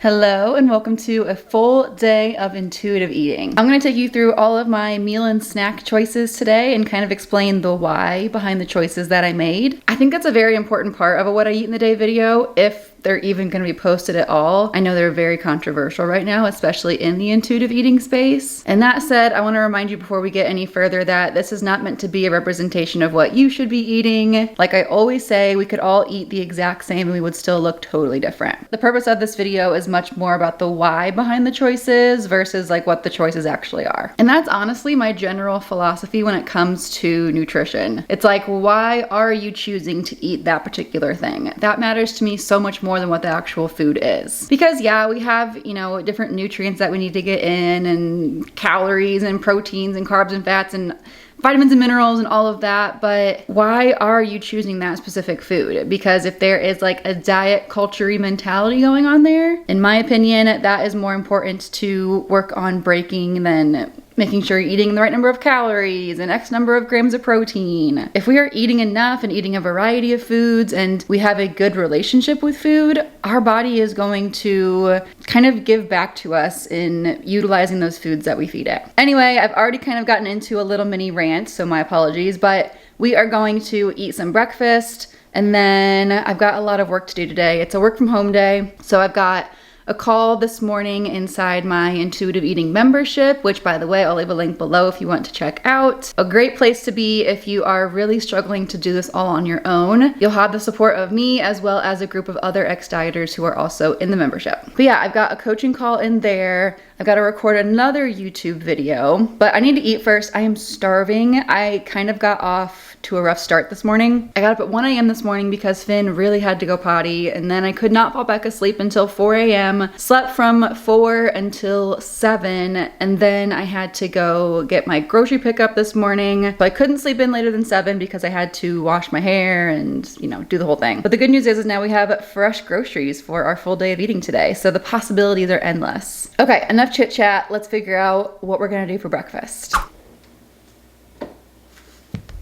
Hello and welcome to a full day of intuitive eating. I'm going to take you through all of my meal and snack choices today and kind of explain the why behind the choices that I made. I think that's a very important part of a what I eat in the day video, if they're even going to be posted at all. I know they're very controversial right now, especially in the intuitive eating space. And that said, I want to remind you before we get any further that this is not meant to be a representation of what you should be eating. Like I always say, we could all eat the exact same and we would still look totally different. The purpose of this video is much more about the why behind the choices versus like what the choices actually are. And that's honestly my general philosophy when it comes to nutrition. It's like, why are you choosing to eat that particular thing? That matters to me so much more than what the actual food is. Because yeah, we have, different nutrients that we need to get in, and calories and proteins and carbs and fats and vitamins and minerals and all of that, but why are you choosing that specific food? Because if there is like a diet culture-y mentality going on there, in my opinion, that is more important to work on breaking than making sure you're eating the right number of calories and X number of grams of protein. If we are eating enough and eating a variety of foods and we have a good relationship with food, our body is going to kind of give back to us in utilizing those foods that we feed it. Anyway, I've already kind of gotten into a little mini rant, so my apologies, but we are going to eat some breakfast and then I've got a lot of work to do today. It's a work from home day, so I've got a call this morning inside my intuitive eating membership, which by the way, I'll leave a link below if you want to check out. A great place to be if you are really struggling to do this all on your own. You'll have the support of me as well as a group of other ex-dieters who are also in the membership. But yeah, I've got a coaching call in there. I've got to record another YouTube video, but I need to eat first. I am starving. I kind of got off to a rough start this morning. I got up at 1 a.m. this morning because Finn really had to go potty, and then I could not fall back asleep until 4 a.m. Slept from 4 until 7, and then I had to go get my grocery pickup this morning. So I couldn't sleep in later than 7 because I had to wash my hair and, do the whole thing. But the good news is now we have fresh groceries for our full day of eating today. So the possibilities are endless. Okay, enough chit chat. Let's figure out what we're gonna do for breakfast.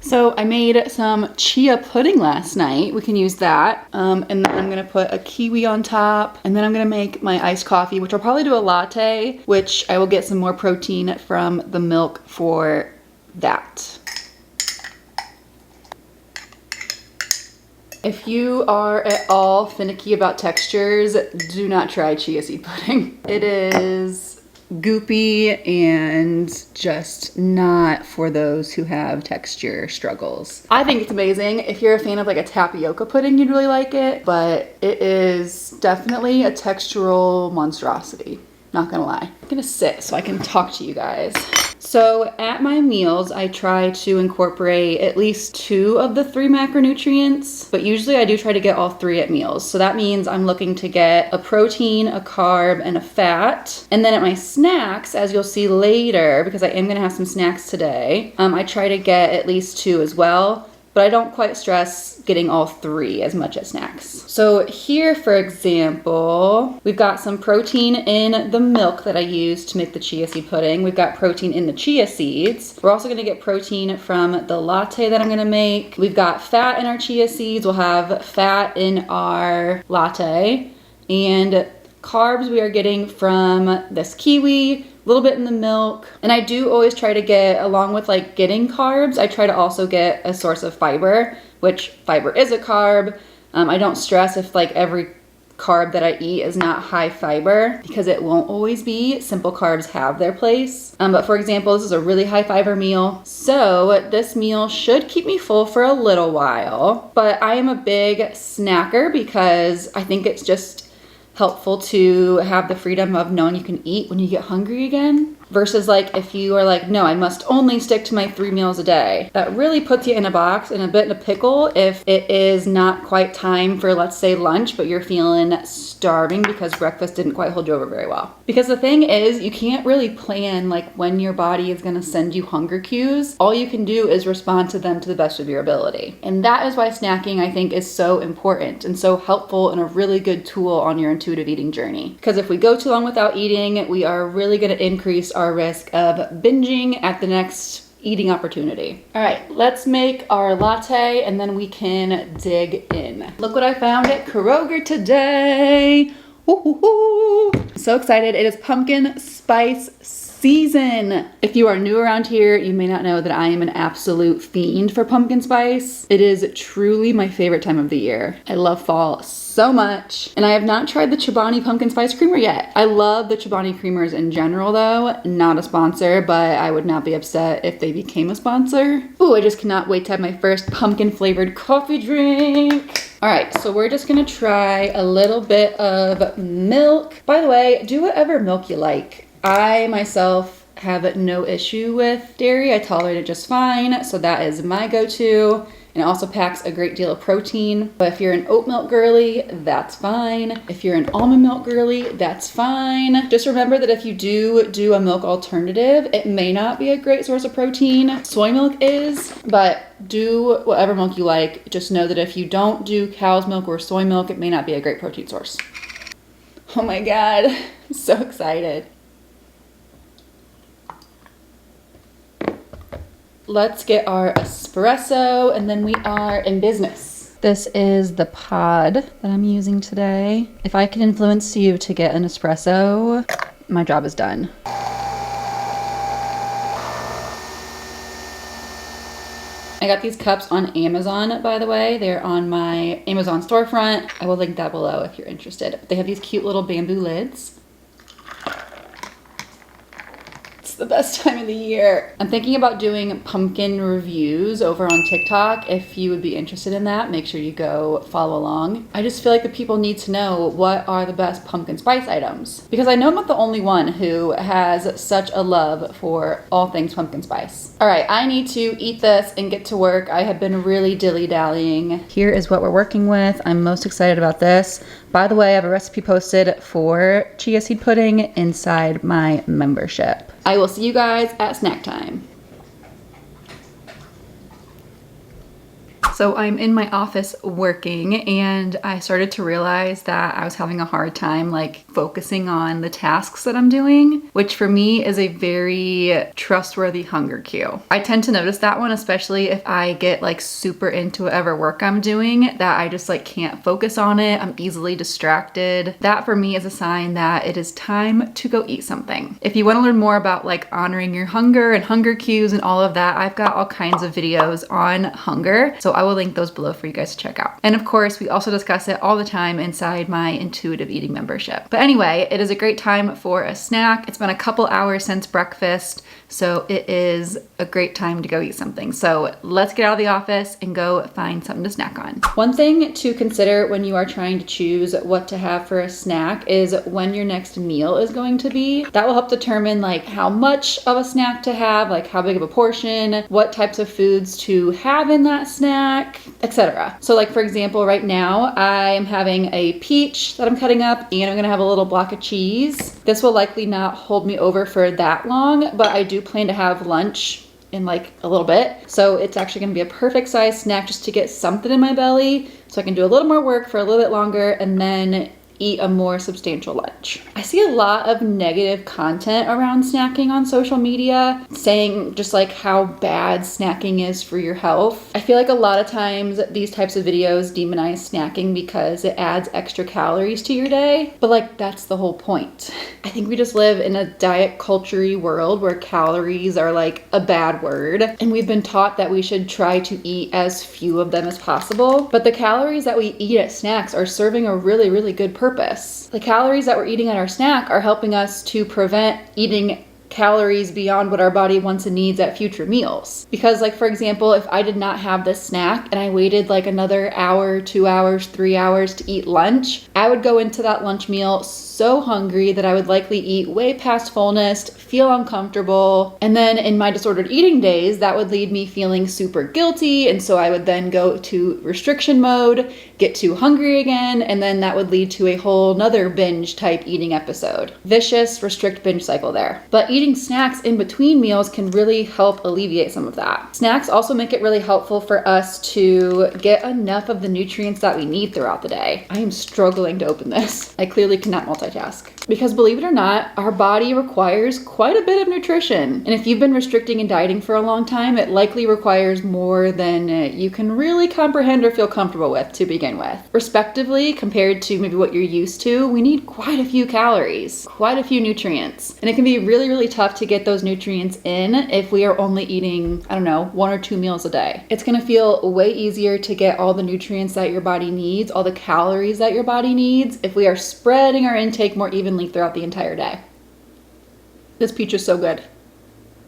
So I made some chia pudding last night. We can use that. And then I'm gonna put a kiwi on top. And then I'm gonna make my iced coffee, which I'll probably do a latte, which I will get some more protein from the milk for that. If you are at all finicky about textures, do not try chia seed pudding. It is goopy and just not for those who have texture struggles. I think it's amazing. If you're a fan of like a tapioca pudding, you'd really like it, but it is definitely a textural monstrosity. Not gonna lie. I'm gonna sit so I can talk to you guys. So at my meals, I try to incorporate at least 2 of the 3 macronutrients, but usually I do try to get all 3 at meals. So that means I'm looking to get a protein, a carb, and a fat. And then at my snacks, as you'll see later, because I am gonna have some snacks today, I try to get at least 2 as well. But I don't quite stress getting all 3 as much as snacks. So here, for example, we've got some protein in the milk that I use to make the chia seed pudding. We've got protein in the chia seeds. We're also gonna get protein from the latte that I'm gonna make. We've got fat in our chia seeds. We'll have fat in our latte. And carbs we are getting from this kiwi, a little bit in the milk. And I do always try to get, along with like getting carbs, I try to also get a source of fiber, which fiber is a carb. I don't stress if like every carb that I eat is not high fiber, because it won't always be. Simple carbs have their place. But for example, this is a really high fiber meal. So this meal should keep me full for a little while, but I am a big snacker because I think it's just helpful to have the freedom of knowing you can eat when you get hungry again. Versus like if you are like, no, I must only stick to my 3 meals a day. That really puts you in a box and a bit in a pickle if it is not quite time for, let's say, lunch, but you're feeling starving because breakfast didn't quite hold you over very well. Because the thing is, you can't really plan like when your body is gonna send you hunger cues. All you can do is respond to them to the best of your ability. And that is why snacking, I think, is so important and so helpful and a really good tool on your intuitive eating journey. Because if we go too long without eating, we are really gonna increase our risk of binging at the next eating opportunity. All right, let's make our latte and then we can dig in. Look what I found at Kroger today. So excited. It is pumpkin spice season. If you are new around here, you may not know that I am an absolute fiend for pumpkin spice. It is truly my favorite time of the year. I love fall so much. And I have not tried the Chobani pumpkin spice creamer yet. I love the Chobani creamers in general though. Not a sponsor, but I would not be upset if they became a sponsor. Ooh, I just cannot wait to have my first pumpkin flavored coffee drink. All right, so we're just gonna try a little bit of milk. By the way, do whatever milk you like. I myself have no issue with dairy. I tolerate it just fine, so that is my go-to. And it also packs a great deal of protein. But if you're an oat milk girly, that's fine. If you're an almond milk girly, that's fine. Just remember that if you do a milk alternative, it may not be a great source of protein. Soy milk is, but do whatever milk you like. Just know that if you don't do cow's milk or soy milk, it may not be a great protein source. Oh my God, I'm so excited. Let's get our espresso and then we are in business. This is the pod that I'm using today. If I can influence you to get an espresso, my job is done. I got these cups on Amazon, by the way. They're on my Amazon storefront. I will link that below if you're interested. They have these cute little bamboo lids. The best time of the year. I'm thinking about doing pumpkin reviews over on TikTok. If you would be interested in that, make sure you go follow along. I just feel like the people need to know what are the best pumpkin spice items, because I know I'm not the only one who has such a love for all things pumpkin spice. All right, I need to eat this and get to work. I have been really dilly-dallying. Here is what we're working with. I'm most excited about this. By the way, I have a recipe posted for chia seed pudding inside my membership. I will see you guys at snack time. So I'm in my office working and I started to realize that I was having a hard time like focusing on the tasks that I'm doing, which for me is a very trustworthy hunger cue. I tend to notice that one, especially if I get like super into whatever work I'm doing, that I just like can't focus on it. I'm easily distracted. That for me is a sign that it is time to go eat something. If you want to learn more about like honoring your hunger and hunger cues and all of that, I've got all kinds of videos on hunger. So I will link those below for you guys to check out. And of course, we also discuss it all the time inside my intuitive eating membership. But anyway, it is a great time for a snack. It's been a couple hours since breakfast, so it is a great time to go eat something. So let's get out of the office and go find something to snack on. One thing to consider when you are trying to choose what to have for a snack is when your next meal is going to be. That will help determine like how much of a snack to have, like how big of a portion, what types of foods to have in that snack, etc. So like for example, right now I am having a peach that I'm cutting up and I'm gonna have a little block of cheese. This will likely not hold me over for that long, but I do plan to have lunch in like a little bit. So it's actually gonna be a perfect size snack just to get something in my belly so I can do a little more work for a little bit longer and then eat a more substantial lunch. I see a lot of negative content around snacking on social media, saying just like how bad snacking is for your health. I feel like a lot of times these types of videos demonize snacking because it adds extra calories to your day, but like that's the whole point. I think we just live in a diet culture-y world where calories are like a bad word, and we've been taught that we should try to eat as few of them as possible, but the calories that we eat at snacks are serving a really, really good purpose. The calories that we're eating at our snack are helping us to prevent eating calories beyond what our body wants and needs at future meals. Because like for example, if I did not have this snack and I waited like another hour, 2 hours, 3 hours to eat lunch, I would go into that lunch meal so hungry that I would likely eat way past fullness, feel uncomfortable, and then in my disordered eating days, that would leave me feeling super guilty, and so I would then go to restriction mode, get too hungry again, and then that would lead to a whole nother binge type eating episode. Vicious restrict binge cycle there. But eating eating snacks in between meals can really help alleviate some of that. Snacks also make it really helpful for us to get enough of the nutrients that we need throughout the day. I am struggling to open this. I clearly cannot multitask. Because believe it or not, our body requires quite a bit of nutrition. And if you've been restricting and dieting for a long time, it likely requires more than you can really comprehend or feel comfortable with to begin with. Respectively, compared to maybe what you're used to, we need quite a few calories, quite a few nutrients. And it can be really, really tough to get those nutrients in if we are only eating, I don't know, 1 or 2 meals a day. It's gonna feel way easier to get all the nutrients that your body needs, all the calories that your body needs, if we are spreading our intake more evenly throughout the entire day. This peach is so good.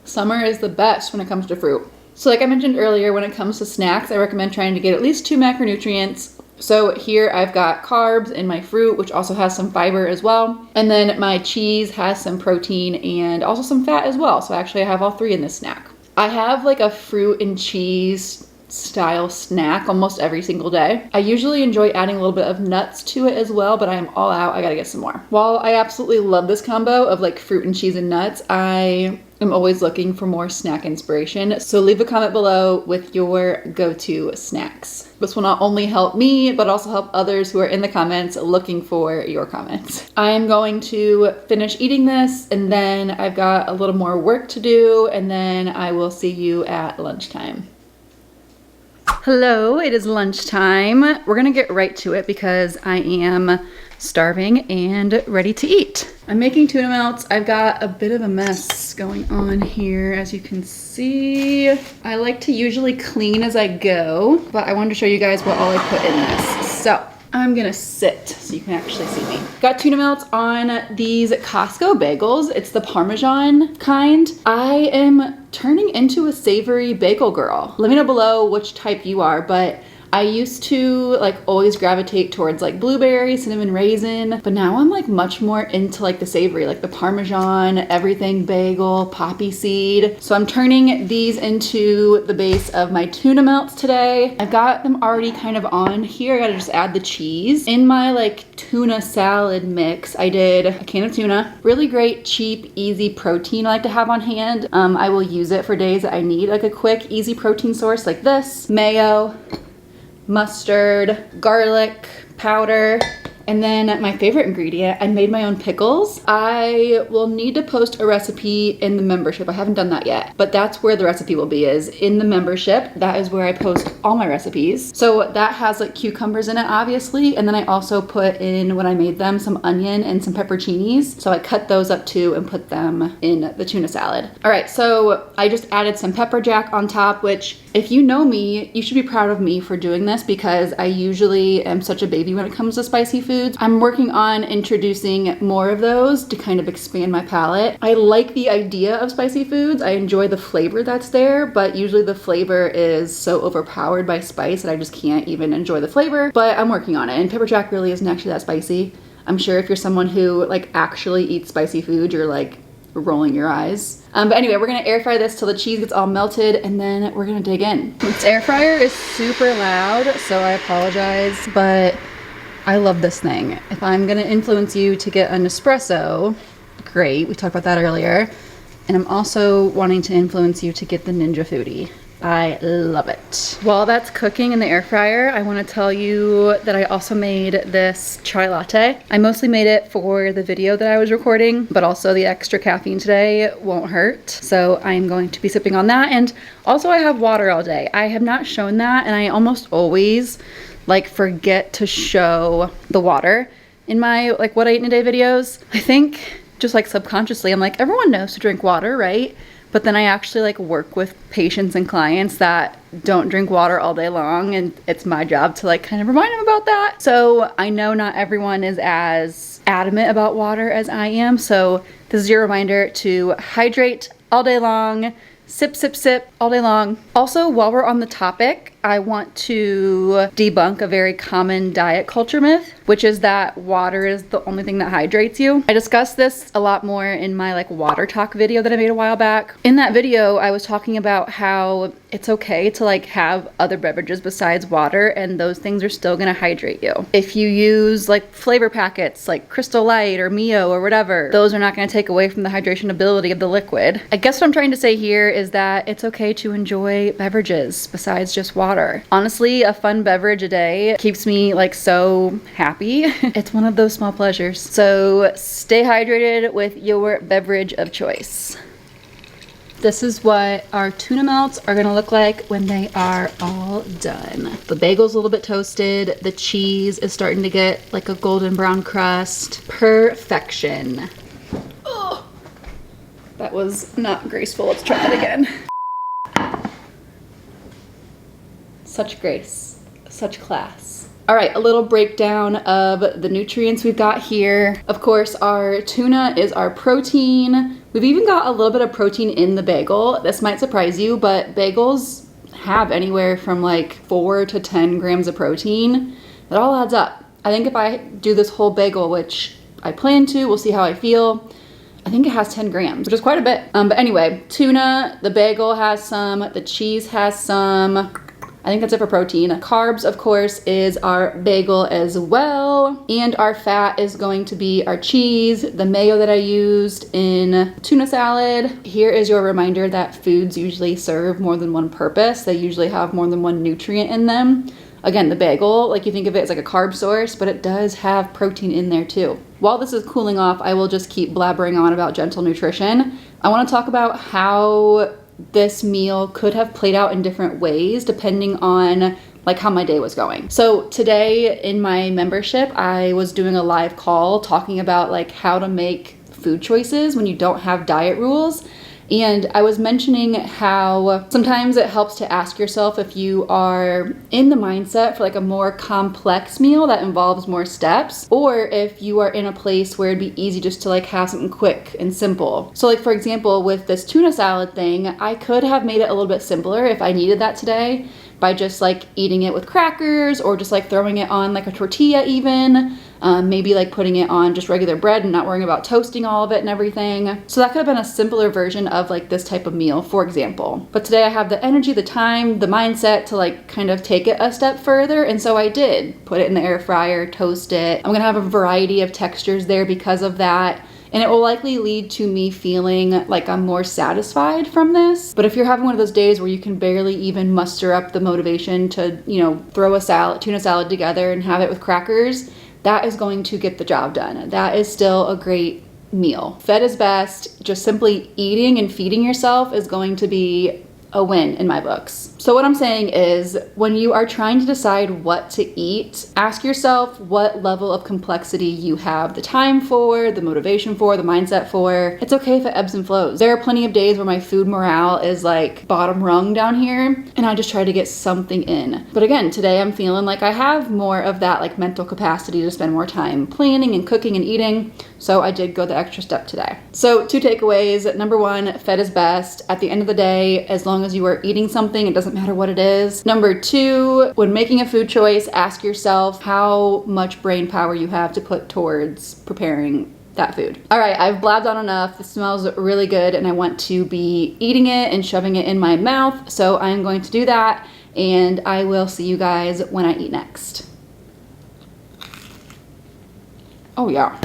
Summer is the best when it comes to fruit. So like I mentioned earlier, when it comes to snacks, I recommend trying to get at least 2 macronutrients. So here I've got carbs in my fruit, which also has some fiber as well. And then my cheese has some protein and also some fat as well. So actually I have all 3 in this snack. I have like a fruit and cheese style snack almost every single day. I usually enjoy adding a little bit of nuts to it as well, but I am all out. I gotta get some more. While I absolutely love this combo of like fruit and cheese and nuts, I am always looking for more snack inspiration. So leave a comment below with your go-to snacks. This will not only help me, but also help others who are in the comments looking for your comments. I am going to finish eating this, and then I've got a little more work to do, and then I will see you at lunchtime. Hello, it is lunchtime. We're gonna get right to it because I am starving and ready to eat. I'm making tuna melts. I've got a bit of a mess going on here, as you can see. I like to usually clean as I go, but I wanted to show you guys what all I put in this. So I'm gonna sit so you can actually see me. Got tuna melts on these Costco bagels. It's the Parmesan kind. I am turning into a savory bagel girl. Let me know below which type you are, but I used to like always gravitate towards like blueberry, cinnamon raisin, but now I'm like much more into like the savory, like the Parmesan, everything bagel, poppy seed. So I'm turning these into the base of my tuna melts today. I've got them already kind of on here. I gotta just add the cheese. In my like tuna salad mix, I did a can of tuna. Really great, cheap, easy protein I like to have on hand. I will use it for days that I need like a quick, easy protein source like this. Mayo, mustard, garlic powder, and then my favorite ingredient, I made my own pickles. I will need to post a recipe in the membership. I haven't done that yet, but that's where the recipe will be, is in the membership. That is where I post all my recipes. So that has like cucumbers in it, obviously. And then I also put in, when I made them, some onion and some pepperoncinis. So I cut those up too and put them in the tuna salad. All right, so I just added some pepper jack on top, which if you know me, you should be proud of me for doing this because I usually am such a baby when it comes to spicy foods. I'm working on introducing more of those to kind of expand my palate. I like the idea of spicy foods. I enjoy the flavor that's there, but usually the flavor is so overpowered by spice that I just can't even enjoy the flavor, but I'm working on it. And pepper jack really isn't actually that spicy. I'm sure if you're someone who like actually eats spicy food, you're like rolling your eyes. But anyway, we're gonna air fry this till the cheese gets all melted and then we're gonna dig in. This air fryer is super loud, so I apologize, but I love this thing. If I'm gonna influence you to get an espresso, great, we talked about that earlier. And I'm also wanting to influence you to get the Ninja Foodie. I love it. While that's cooking in the air fryer, I wanna tell you that I also made this chai latte. I mostly made it for the video that I was recording, but also the extra caffeine today won't hurt. So I'm going to be sipping on that. And also I have water all day. I have not shown that, and I almost always like forget to show the water in my like what I eat in a day videos. I think just like subconsciously, I'm like, everyone knows to drink water, right? But then I actually like work with patients and clients that don't drink water all day long, and it's my job to like kind of remind them about that. So I know not everyone is as adamant about water as I am. So this is your reminder to hydrate all day long. Sip, sip, sip all day long. Also, while we're on the topic, I want to debunk a very common diet culture myth, which is that water is the only thing that hydrates you. I discussed this a lot more in my like water talk video that I made a while back. In that video, I was talking about how it's okay to like have other beverages besides water, and those things are still gonna hydrate you. If you use like flavor packets like Crystal Light or Mio or whatever, those are not gonna take away from the hydration ability of the liquid. I guess what I'm trying to say here is that it's okay to enjoy beverages besides just water. Honestly, a fun beverage a day keeps me like so happy. It's one of those small pleasures. So stay hydrated with your beverage of choice. This is what our tuna melts are gonna look like when they are all done. The bagel's a little bit toasted. The cheese is starting to get like a golden brown crust. Perfection. Oh, that was not graceful. Let's try it again. Such grace, such class. All right, a little breakdown of the nutrients we've got here. Of course, our tuna is our protein. We've even got a little bit of protein in the bagel. This might surprise you, but bagels have anywhere from like 4 to 10 grams of protein. It all adds up. I think if I do this whole bagel, which I plan to, we'll see how I feel, I think it has 10 grams, which is quite a bit. But anyway, tuna, the bagel has some, the cheese has some. I think that's it for protein. Carbs, of course, is our bagel as well. And our fat is going to be our cheese, the mayo that I used in tuna salad. Here is your reminder that foods usually serve more than one purpose. They usually have more than one nutrient in them. Again, the bagel, like you think of it as like a carb source, but it does have protein in there too. While this is cooling off, I will just keep blabbering on about gentle nutrition. I want to talk about how this meal could have played out in different ways depending on like how my day was going. So today in my membership, I was doing a live call talking about like how to make food choices when you don't have diet rules. And I was mentioning how sometimes it helps to ask yourself if you are in the mindset for like a more complex meal that involves more steps, or if you are in a place where it'd be easy just to like have something quick and simple. So like for example, with this tuna salad thing, I could have made it a little bit simpler if I needed that today by just like eating it with crackers or just like throwing it on like a tortilla even. Maybe like putting it on just regular bread and not worrying about toasting all of it and everything. So that could have been a simpler version of like this type of meal, for example. But today I have the energy, the time, the mindset to like kind of take it a step further. And so I did put it in the air fryer, toast it. I'm gonna have a variety of textures there because of that. And it will likely lead to me feeling like I'm more satisfied from this. But if you're having one of those days where you can barely even muster up the motivation to, you know, throw a tuna salad together and have it with crackers, that is going to get the job done. That is still a great meal. Fed is best. Just simply eating and feeding yourself is going to be a win in my books. So what I'm saying is when you are trying to decide what to eat, ask yourself what level of complexity you have the time for, the motivation for, the mindset for. It's okay if it ebbs and flows. There are plenty of days where my food morale is like bottom rung down here and I just try to get something in. But again, today I'm feeling like I have more of that like mental capacity to spend more time planning and cooking and eating. So I did go the extra step today. So 2 takeaways. Number 1, fed is best. At the end of the day, as long as you are eating something, it doesn't matter what it is. Number 2, when making a food choice, ask yourself how much brain power you have to put towards preparing that food. All right, I've blabbed on enough. This smells really good and I want to be eating it and shoving it in my mouth. So I'm going to do that and I will see you guys when I eat next. Oh yeah.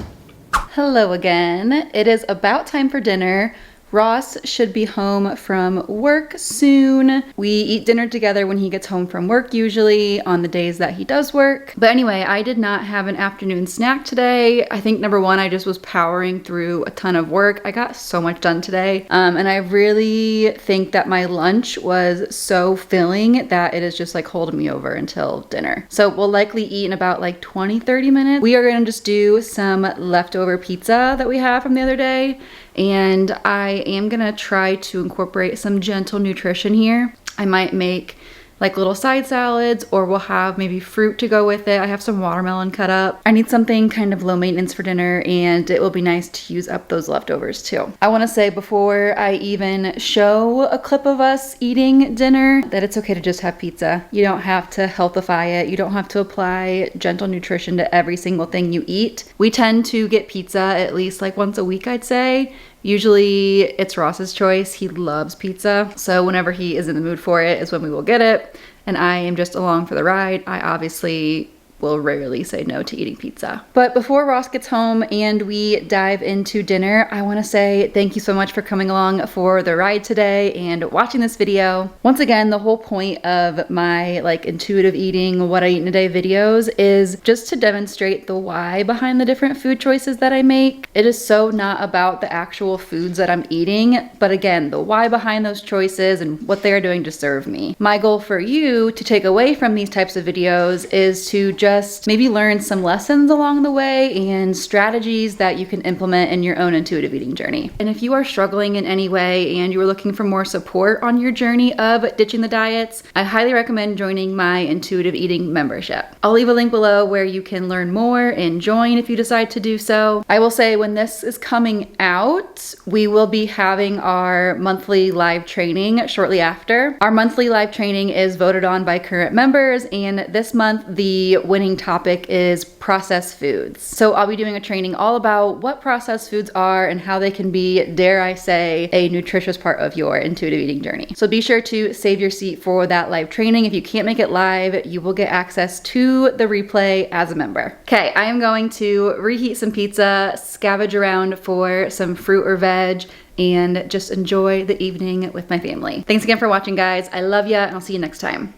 Hello again. It is about time for dinner. Ross should be home from work soon. We eat dinner together when he gets home from work, usually on the days that he does work. But anyway, I did not have an afternoon snack today. I think number 1, I just was powering through a ton of work. I got so much done today. And I really think that my lunch was so filling that it is just like holding me over until dinner. So we'll likely eat in about like 20-30 minutes. We are gonna just do some leftover pizza that we have from the other day. And I am gonna try to incorporate some gentle nutrition here. I might make like little side salads, or we'll have maybe fruit to go with it. I have some watermelon cut up. I need something kind of low maintenance for dinner, and it will be nice to use up those leftovers too. I want to say before I even show a clip of us eating dinner that it's okay to just have pizza. You don't have to healthify it. You don't have to apply gentle nutrition to every single thing you eat. We tend to get pizza at least like once a week, I'd say. Usually it's Ross's choice. He loves pizza. So whenever he is in the mood for it is when we will get it. And I am just along for the ride. I obviously will rarely say no to eating pizza. But before Ross gets home and we dive into dinner, I want to say thank you so much for coming along for the ride today and watching this video. Once again, the whole point of my like intuitive eating, what I eat in a day videos is just to demonstrate the why behind the different food choices that I make. It is so not about the actual foods that I'm eating, but again, the why behind those choices and what they are doing to serve me. My goal for you to take away from these types of videos is to just maybe learn some lessons along the way and strategies that you can implement in your own intuitive eating journey. And if you are struggling in any way and you are looking for more support on your journey of ditching the diets, I highly recommend joining my intuitive eating membership. I'll leave a link below where you can learn more and join if you decide to do so. I will say when this is coming out, we will be having our monthly live training shortly after. Our monthly live training is voted on by current members, and this month the winning topic is processed foods. So I'll be doing a training all about what processed foods are and how they can be, dare I say, a nutritious part of your intuitive eating journey. So be sure to save your seat for that live training. If you can't make it live, you will get access to the replay as a member. Okay, I am going to reheat some pizza, scavenge around for some fruit or veg, and just enjoy the evening with my family. Thanks again for watching, guys. I love ya, and I'll see you next time.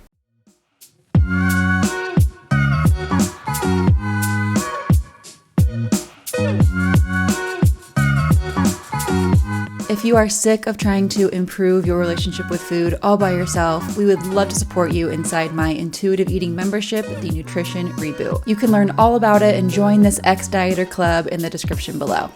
If you are sick of trying to improve your relationship with food all by yourself, we would love to support you inside my intuitive eating membership, the Nutrition Reboot. You can learn all about it and join this ex-dieter club in the description below.